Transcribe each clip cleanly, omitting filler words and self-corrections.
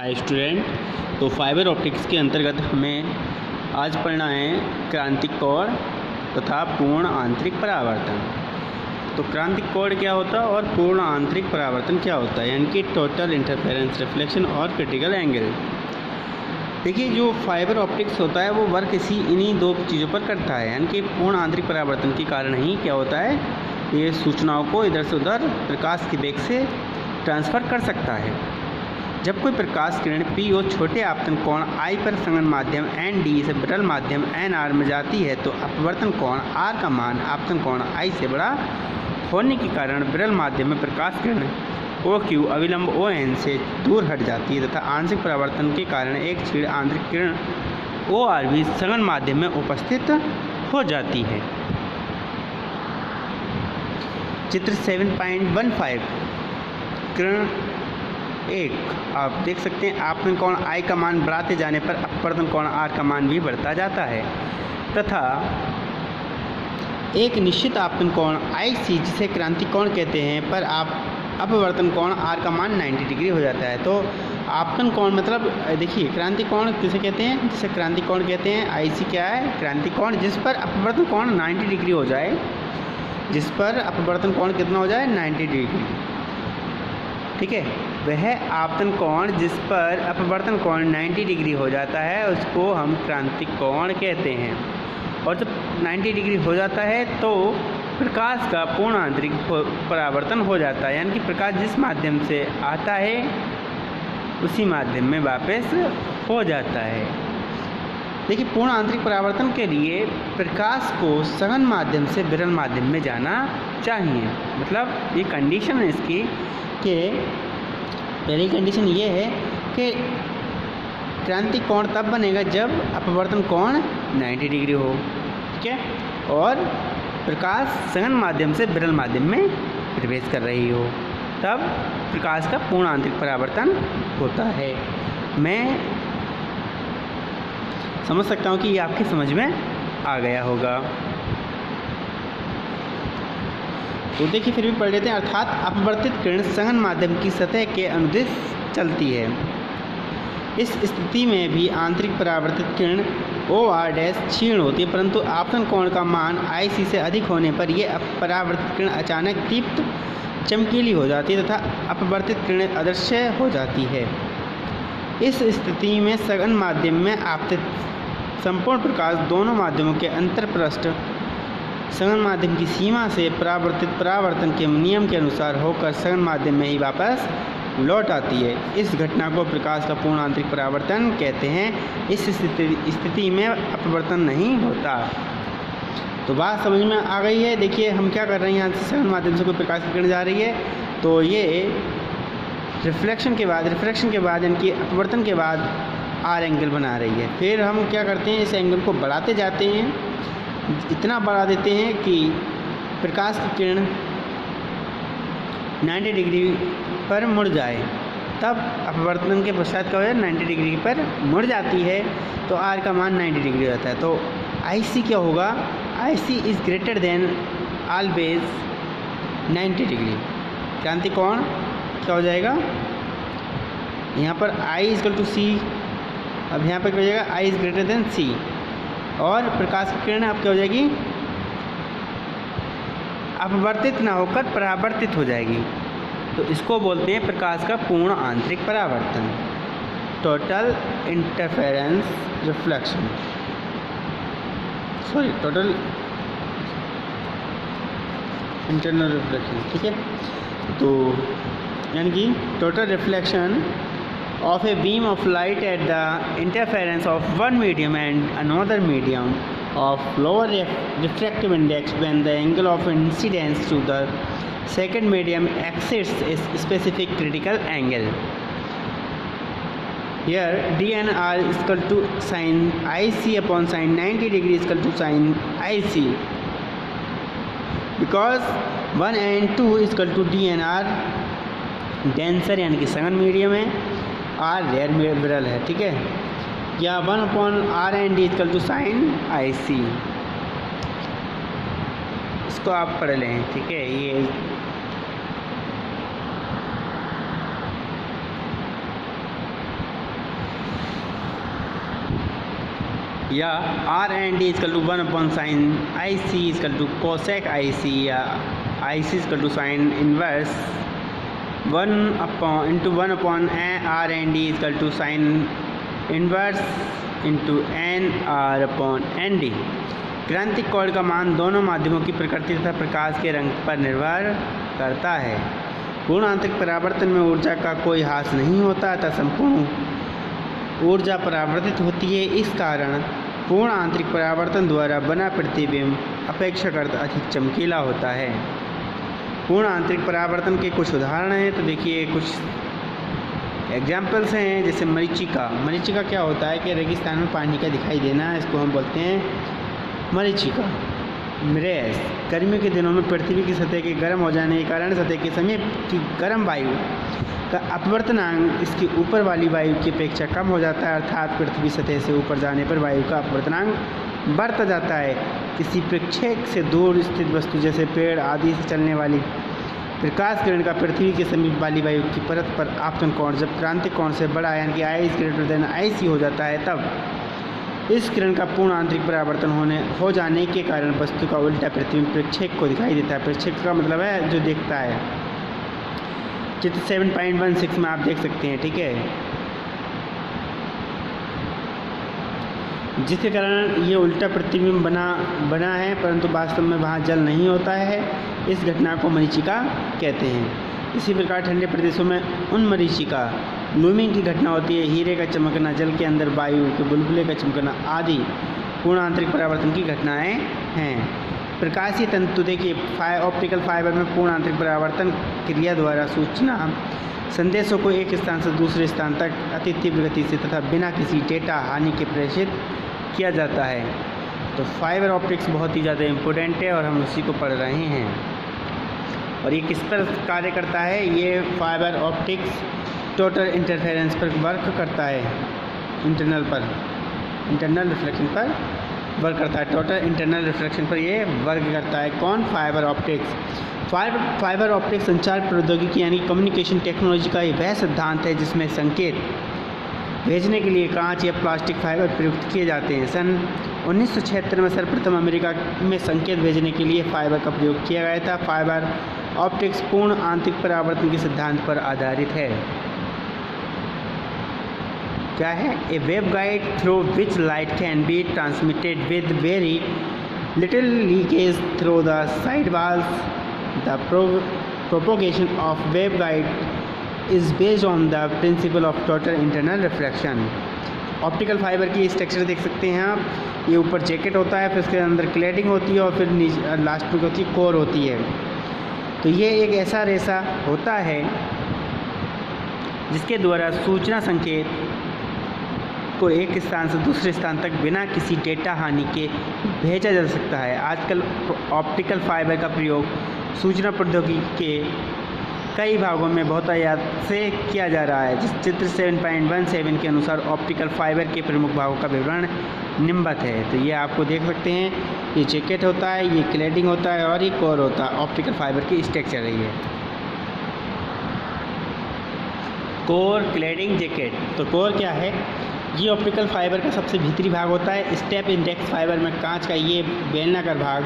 Hi student. तो fibre optics के अंतर्गत हमें आज पढ़ना है क्रांतिक कोण तथा पूर्ण आंतरिक परावर्तन। तो क्रांतिक कोण क्या होता है और पूर्ण आंतरिक परावर्तन क्या होता है, यानी कि टोटल इंटरफेरेंस, रिफ्लेक्शन और क्रिटिकल एंगल। देखिए, जो फाइबर ऑप्टिक्स होता है वो वर्क इन्हीं दो चीज़ों पर करता है, यानी कि पूर्ण आंतरिक परावर्तन के कारण ही क्या होता है, ये सूचनाओं को इधर से उधर प्रकाश के वेग से ट्रांसफ़र कर सकता है। जब कोई प्रकाश किरण P और छोटे आपतन कोण I पर संगन माध्यम ND से विरल माध्यम NR में जाती है तो अपवर्तन कोण R का मान आपतन कोण I से बड़ा होने के कारण विरल माध्यम में प्रकाश किरण OQ अविलंब ON से दूर हट जाती है तथा आंशिक परावर्तन के कारण एक क्षीण आंतरिक किरण OR भी संगन माध्यम में उपस्थित हो जाती है। चित्र 7.15 किरण 1 आप देख सकते हैं, आपतन कोण I का मान बढ़ाते जाने पर अपवर्तन कोण R का मान भी बढ़ता जाता है तथा एक निश्चित आपतन कोण IC जिसे क्रांतिक कोण कहते हैं पर अपवर्तन कोण R का मान 90 डिग्री हो जाता है। तो आपतन कोण मतलब देखिए, क्रांतिक कोण किसे कहते हैं, जिसे क्रांतिक कोण कहते हैं। IC क्या है? क्रांतिक कोण जिस पर अपवर्तन कोण 90 डिग्री हो जाए, जिस पर अपवर्तन कोण कितना हो जाए, 90 डिग्री, ठीक है। वह आपतन कोण जिस पर अपवर्तन कोण 90 डिग्री हो जाता है उसको हम क्रांतिक कोण कहते हैं। और जब 90 डिग्री हो जाता है तो प्रकाश का पूर्ण आंतरिक परावर्तन हो जाता है, यानी कि प्रकाश जिस माध्यम से आता है उसी माध्यम में वापस हो जाता है। देखिए, पूर्ण आंतरिक परावर्तन के लिए प्रकाश को सघन माध्यम से विरल माध्यम में जाना चाहिए। मतलब ये कंडीशन है इसकी कि पहली कंडीशन ये है कि क्रांतिक कोण तब बनेगा जब अपवर्तन कोण 90 डिग्री हो, ठीक है, और प्रकाश सघन माध्यम से विरल माध्यम में प्रवेश कर रही हो, तब प्रकाश का पूर्ण आंतरिक परावर्तन होता है। मैं समझ सकता हूँ कि ये आपकी समझ में आ गया होगा। तो देखिए, फिर भी पढ़ लेते हैं। अर्थात अपवर्तित किरण सघन माध्यम की सतह के अनुदिश चलती है। इस स्थिति में भी आंतरिक परावर्तित किरण OR' क्षीण होती है, परंतु आपतन कोण का मान IC से अधिक होने पर यह परावर्तित किरण अचानक दीप्त चमकीली हो जाती है तथा अपवर्तित किरण अदृश्य हो जाती है। इस स्थिति में सघन माध्यम में आपतित संपूर्ण प्रकाश दोनों माध्यमों के अंतरपृष्ठ सघन माध्यम की सीमा से परावर्तन के नियम के अनुसार होकर सघन माध्यम में ही वापस लौट आती है। इस घटना को प्रकाश का पूर्ण आंतरिक परावर्तन कहते हैं। इस स्थिति में अपवर्तन नहीं होता। तो बात समझ में आ गई है। देखिए, हम क्या कर रहे हैं, यहाँ से सघन माध्यम से कोई प्रकाश की किरण जा रही है तो ये रिफ्लेक्शन के बाद यानी कि अपवर्तन के बाद R एंगल बना रही है। फिर हम क्या करते हैं, इस एंगल को बढ़ाते जाते हैं, इतना बढ़ा देते हैं कि प्रकाश की किरण 90 डिग्री पर मुड़ जाए। तब अपवर्तन के पश्चात क्या हो जाए, 90 डिग्री पर मुड़ जाती है तो R का मान 90 डिग्री होता है। तो IC क्या होगा, IC is greater than always 90 degree. क्रांतिक कोण क्या हो जाएगा, यहाँ पर I=C, अब यहाँ पर क्या हो जाएगा, I is greater than C, और प्रकाश की किरण अब क्या हो जाएगी, अपवर्तित ना होकर परावर्तित हो जाएगी। तो इसको बोलते हैं प्रकाश का पूर्ण आंतरिक परावर्तन, total interference reflection, total internal reflection, ठीक है। तो यानी कि total reflection of a beam of light at the interference of one medium and another medium of lower refractive index when the angle of incidence to the second medium exceeds a specific critical angle. Here DNR is equal to sin IC upon sin 90 degree is equal to sin IC, because 1 and 2 is equal to DNR denser यानी कि सघन medium है, R rare विरल है, ठीक है, या 1/R&D equal to sign IC। इसको आप पढ़ लें, ठीक है। ये या R N D equal to 1/sin IC equal to cosec IC, या IC equal to sine inverse 1/1 R N D equal to sine inverse into NR/ND। क्रांतिक कोण का मान दोनों माध्यमों की प्रकृति तथा प्रकाश के रंग पर निर्भर करता है। पूर्ण आंतरिक परावर्तन में ऊर्जा का कोई ह्रास नहीं होता तथा संपूर्ण ऊर्जा परावर्तित होती है। इस कारण पूर्ण आंतरिक परावर्तन द्वारा बना प्रतिबिंब अपेक्षाकृत अधिक चमकीला होता है। पूर्ण आंतरिक परावर्तन के कुछ उदाहरण हैं, तो देखिए कुछ एग्जाम्पल्स हैं, जैसे मरीचिका। मरीचिका क्या होता है कि रेगिस्तान में पानी का दिखाई देना, इसको हम बोलते हैं मरीचिका। मिरेस, गर्मियों के दिनों में पृथ्वी की सतह के गर्म हो जाने के कारण सतह के समीप की गर्म वायु का अपवर्तनांक इसकी ऊपर वाली वायु की अपेक्षा कम हो जाता है, अर्थात पृथ्वी सतह से ऊपर जाने पर वायु का अपवर्तनांक बढ़ता जाता है। किसी प्रक्षेप से दूर स्थित वस्तु जैसे पेड़ आदि से चलने वाली प्रकाश किरण का पृथ्वी के समीप वाली वायु की परत पर आपतन कोण जब क्रांतिक कोण से बड़ा यानी कि I ग्रेटर देन IC हो जाता है, तब इस किरण का पूर्ण आंतरिक परावर्तन हो जाने के कारण वस्तु का उल्टा प्रतिबिंब प्रक्षेप को दिखाई देता है। प्रक्षेप का मतलब है जो देखता है। चित्र 7.16 में आप देख सकते हैं, ठीक है, जिसके कारण ये उल्टा प्रतिबिंब बना है, परंतु वास्तव में वहाँ जल नहीं होता है। इस घटना को मरीचिका कहते हैं। इसी प्रकार ठंडे प्रदेशों में उन्मरीचिका लूमिंग की घटना होती है। हीरे का चमकना, जल के अंदर वायु के बुलबुले का चमकना आदि पूर्ण आंतरिक परावर्तन की घटनाएं हैं। प्रकाशीय तंतु, देखिए ऑप्टिकल फाइबर में पूर्ण आंतरिक परावर्तन क्रिया द्वारा सूचना संदेशों को एक स्थान से दूसरे स्थान तक अति तीव्र गति से तथा बिना किसी डेटा हानि के प्रेषित किया जाता है। तो फाइबर ऑप्टिक्स बहुत ही ज़्यादा इम्पोर्टेंट है और हम उसी को पढ़ रहे हैं। और ये किस पर कार्य करता है? ये फाइबर ऑप्टिक्स टोटल इंटरफेरेंस पर वर्क करता है, इंटरनल रिफ्लेक्शन पर वर्क करता है। टोटल इंटरनल रिफ्लेक्शन पर ये वर्क करता है। कौन? Fibre optics. फाइबर ऑप्टिक्स संचार प्रौद्योगिकी यानी कम्युनिकेशन टेक्नोलॉजी का एक वह सिद्धांत है जिसमें संकेत भेजने के लिए कांच या प्लास्टिक फाइबर प्रयुक्त किए जाते हैं। सन 1976 में सर्वप्रथम अमेरिका में संकेत भेजने के लिए फाइबर का प्रयोग किया गया था। फाइबर ऑप्टिक्स पूर्ण आंतरिक परावर्तन के सिद्धांत पर आधारित है। क्या है? A waveguide through which light can be transmitted with very little leakage through the side walls. The propagation of waveguide is based on the principle of total internal reflection. Optical fibre की structure देख सकते हैं आप। ये ऊपर jacket होता है, फिर उसके अंदर क्लैडिंग होती है और फिर लास्ट में होती है कोर होती है। तो ये एक ऐसा रेशा होता है जिसके द्वारा सूचना संकेत को एक स्थान से दूसरे स्थान तक बिना किसी डेटा हानि के भेजा जा सकता है। आजकल ऑप्टिकल फाइबर का प्रयोग सूचना प्रौद्योगिकी के कई भागों में बहुतायत से किया जा रहा है। जिस चित्र 7.17 के अनुसार ऑप्टिकल फाइबर के प्रमुख भागों का विवरण निम्नवत है। तो ये आपको देख सकते हैं, ये जैकेट होता है, ये क्लैडिंग होता है और ये कोर होता है। ऑप्टिकल फाइबर की स्ट्रक्चर रही है कोर, क्लैडिंग, जैकेट। तो कोर क्या है? ये ऑप्टिकल फाइबर का सबसे भीतरी भाग होता है। स्टेप इंडेक्स फाइबर में कांच का ये बेलनाकार भाग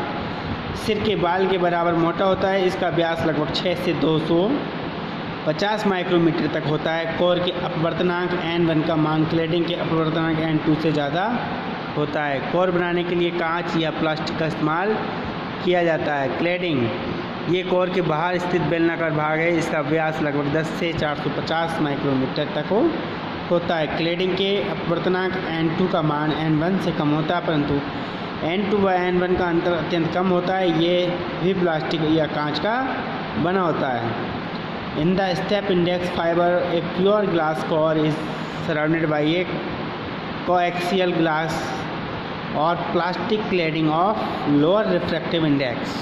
सिर के बाल के बराबर मोटा होता है। इसका व्यास लगभग 6 से 250 माइक्रोमीटर तक होता है। कोर के अपवर्तनांक N1 का मान क्लैडिंग के अपवर्तनांक N2 से ज़्यादा होता है। कोर बनाने के लिए कांच या प्लास्टिक का इस्तेमाल किया जाता है। क्लैडिंग, ये कोर के बाहर स्थित बेलनाकार भाग है। इसका व्यास लगभग 10 से 450 माइक्रोमीटर तक होता है। क्लैडिंग के अपवर्तनांक N2 का मान N1 से कम होता है, परंतु N2 व N1 का अंतर अत्यंत कम होता है। ये भी प्लास्टिक या कांच का बना होता है। In the step index fibre a pure glass core is surrounded by a coaxial glass और plastic cladding of lower refractive index.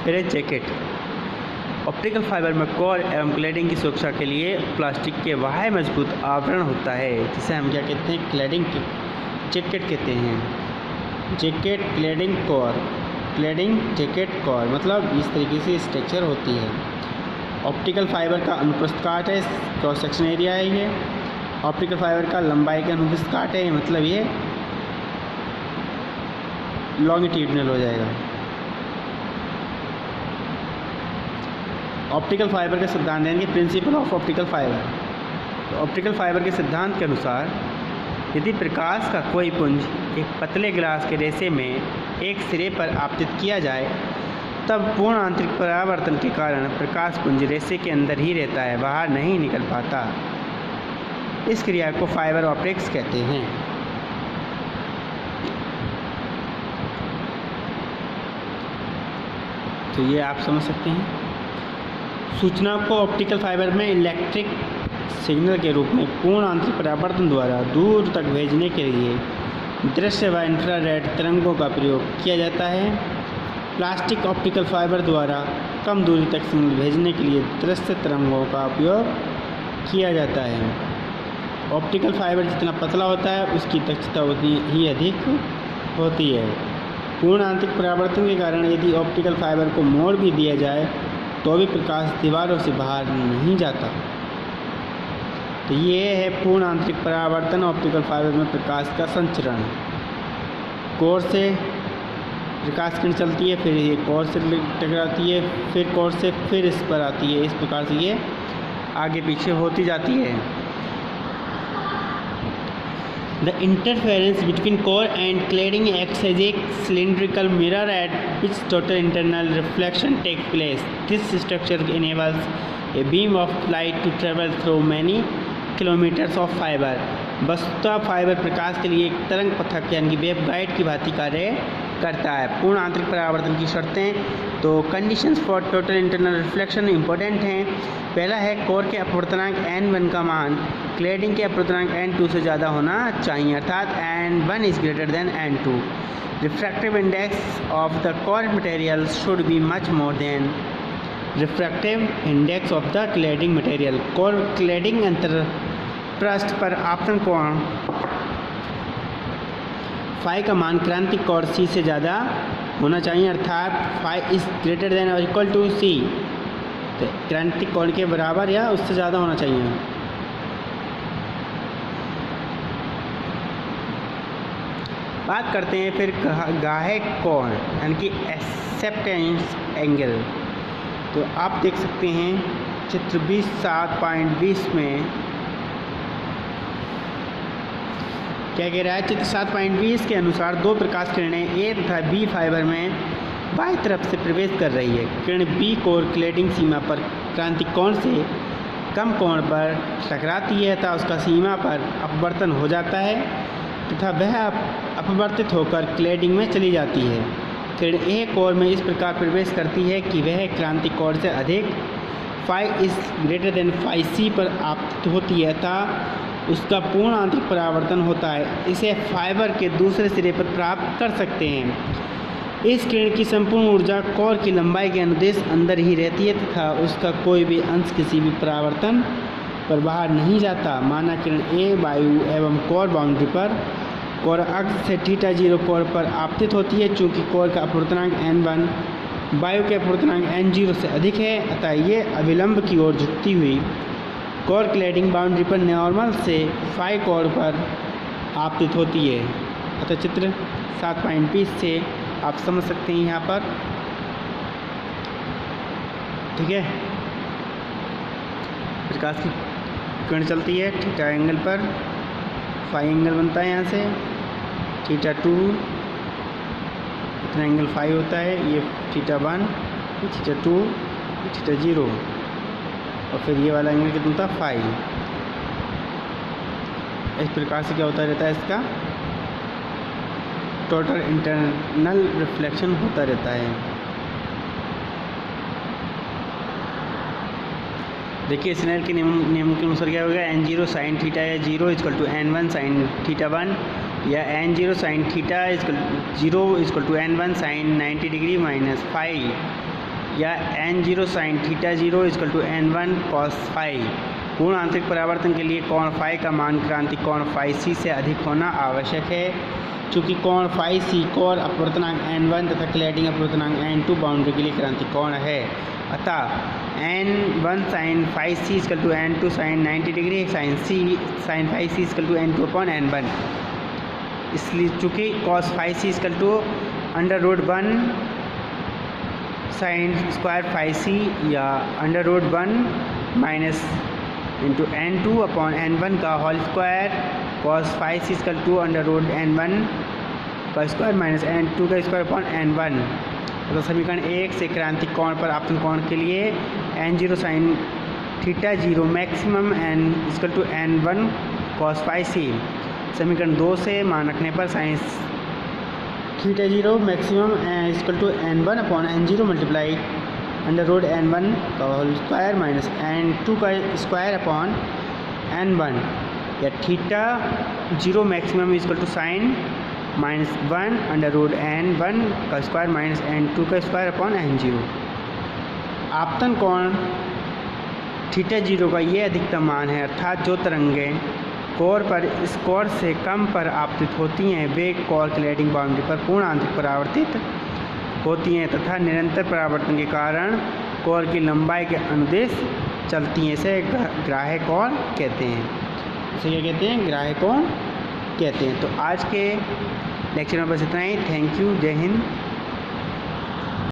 फिर जैकेट। ऑप्टिकल फाइबर में कोर एवं क्लैडिंग की सुरक्षा के लिए प्लास्टिक के बाह्य मजबूत आवरण होता है, जिसे हम क्या कहते हैं? क्लैडिंग जैकेट कहते हैं। Jacket, cladding, core. Cladding, jacket, core मतलब इस तरीके से स्ट्रक्चर होती है। ऑप्टिकल फाइबर का अनुप्रस्थ काट है, क्रॉस सेक्शन एरिया है ये। ऑप्टिकल फाइबर का लंबाई के अनुप्रस्थ काट है, मतलब ये लॉन्गिट्यूडनल हो जाएगा। ऑप्टिकल फाइबर का सिद्धांत यानी कि प्रिंसिपल ऑफ ऑप्टिकल फाइबर। तो ऑप्टिकल फाइबर के सिद्धांत के अनुसार यदि प्रकाश का कोई पुंज एक पतले ग्लास के रेशे में एक सिरे पर आपतित किया जाए तब पूर्ण आंतरिक परावर्तन के कारण प्रकाश पुंज रेशे के अंदर ही रहता है, बाहर नहीं निकल पाता। इस क्रिया को फाइबर ऑप्टिक्स कहते हैं। तो ये आप समझ सकते हैं। सूचना को ऑप्टिकल फाइबर में इलेक्ट्रिक सिग्नल के रूप में पूर्ण आंतरिक परावर्तन द्वारा दूर तक भेजने के लिए दृश्य व इंफ्रारेड तरंगों का प्रयोग किया जाता है। प्लास्टिक ऑप्टिकल फाइबर द्वारा कम दूरी तक सिग्नल भेजने के लिए दृश्य तरंगों का उपयोग किया जाता है। ऑप्टिकल फाइबर जितना पतला होता है उसकी दक्षता उतनी ही अधिक होती है। पूर्ण आंतरिक परावर्तन के कारण यदि ऑप्टिकल फाइबर को मोड़ भी दिया जाए तो भी प्रकाश दीवारों से बाहर नहीं जाता। तो ये है पूर्ण आंतरिक परावर्तन ऑप्टिकल फाइबर में प्रकाश का संचरण। कोर से प्रकाश किरण चलती है, फिर ये कोर से टकराती है, फिर कोर से फिर इस पर आती है। इस प्रकार से ये आगे पीछे होती जाती है। The interference between core and cladding acts as a cylindrical mirror at which total internal reflection takes place. This structure enables a beam of light to travel through many kilometers of fiber. वस्तुतः fibre प्रकाश के लिए एक तरंग पथक यानी कि waveguide की भांति कार्य करता है। पूर्ण आंतरिक परावर्तन की शर्तें। तो conditions for total internal reflection important हैं। पहला है कोर के अपवर्तनांक n1 का मान क्लैडिंग के अपवर्तनांक n2 से ज़्यादा होना चाहिए, अर्थात n1 is greater then n2। Refractive index of the core material should be much more than refractive index of the cladding material. Core cladding अंतर पृष्ठ पर आपतन कोण फाई का मान क्रांतिक कोण सी से ज़्यादा होना चाहिए, अर्थात फाई इज ग्रेटर देन और इक्वल टू सी। तो क्रांतिक कोण के बराबर या उससे ज़्यादा होना चाहिए। बात करते हैं फिर गाहे कोण यानी कि एक्सेप्टेंस एंगल। तो आप देख सकते हैं चित्र 20.7.20 में क्या कह रहा है। चित्र 7.20 के अनुसार दो प्रकाश किरणें ए तथा बी फाइबर में बाईं तरफ से प्रवेश कर रही है। किरण बी कोर क्लैडिंग सीमा पर क्रांतिक कोण से कम कोण पर टकराती है तथा उसका सीमा पर अपवर्तन हो जाता है तथा वह अपवर्तित होकर क्लैडिंग में चली जाती है। किरण ए कोर में इस प्रकार प्रवेश करती है कि वह क्रांतिक कोण से अधिक phi is greater than phi c पर आपतित होती है तथा उसका पूर्ण आंतरिक परावर्तन होता है। इसे फाइबर के दूसरे सिरे पर प्राप्त कर सकते हैं। इस किरण की संपूर्ण ऊर्जा कोर की लंबाई के अनुदेश अंदर ही रहती है तथा उसका कोई भी अंश किसी भी परावर्तन पर बाहर नहीं जाता। माना किरण ए वायु एवं कोर बाउंड्री पर कोर अक्ष से θ0 कोर पर आपतित होती है। चूँकि कोर का अपवर्तनांक n1 वायु के अपवर्तनांक n0 से अधिक है, अतः ये अविलंब की ओर झुकती हुई कोर क्लैडिंग बाउंड्री पर नॉर्मल से फाई कोर पर आपतित होती है। अतः चित्र 7.20 से आप समझ सकते हैं यहाँ पर, ठीक है। प्रकाश की किरण चलती है थीटा एंगल पर, फाई एंगल बनता है यहाँ से θ2, इतना एंगल फाई होता है, ये θ1, ये θ2, ये θ0 और फिर ये वाला एंगल कितना होता है फाई। इस प्रकार से क्या होता रहता है, इसका टोटल इंटरनल रिफ्लेक्शन होता रहता है। देखिए स्नेल के नियम के अनुसार क्या होगा, n0 साइन थीटा या 0 इक्वल टू n1 साइन θ1 या n0 sine theta equal 0 equal to n1 sine 90 degree minus phi या n0 sine θ0 equal to n1 cos phi. पूर्ण आंतरिक परावर्तन के लिए कोण फाई का मान क्रांतिक कोण फाई सी से अधिक होना आवश्यक है। चूँकि कोण फाई सी कोर अपवर्तनांक n1 तथा क्लैडिंग अपवर्तनांक n2 बाउंड्री के लिए क्रांतिक कोण है, अतः n1 sine phi c equal to n2 sine 90 degree sine phi c equal to n2 upon n1। इसलिए चूँकि cos phi c equal to √1 sine square phi c या √1 minus into n2 upon n1 का whole square cos phi c equal to √n1 का square minus n2 का square upon n1। तो समीकरण 1 से क्रांतिक कोण पर आपतन कोण के लिए n0 sine theta 0 maximum n equal to n1 cos phi c. समीकरण 2 से मान रखने पर sine theta 0 maximum equal to n1 upon n0 multiply √n1 का होल स्क्वायर माइनस n2 का स्क्वायर अपॉन n1 या theta 0 maximum equal to sine -1 √n1 का square minus n2 का स्क्वायर अपॉन n0। आपतन कोण थीटा 0 का ये अधिकतम मान है, अर्थात जो तरंगें कोर पर इस कोर से कम पर आपतित होती हैं वे कोर की लेटिंग बाउंड्री पर पूर्ण आंतरिक परावर्तित होती हैं तथा निरंतर परावर्तन के कारण कोर की लंबाई के अनुदेश चलती हैं। इसे ग्राह्य कोण कहते हैं। इसे क्या कहते हैं? ग्राह्य कोण कहते हैं। तो आज के लेक्चर में बस इतना ही। Thank you. जय हिंद।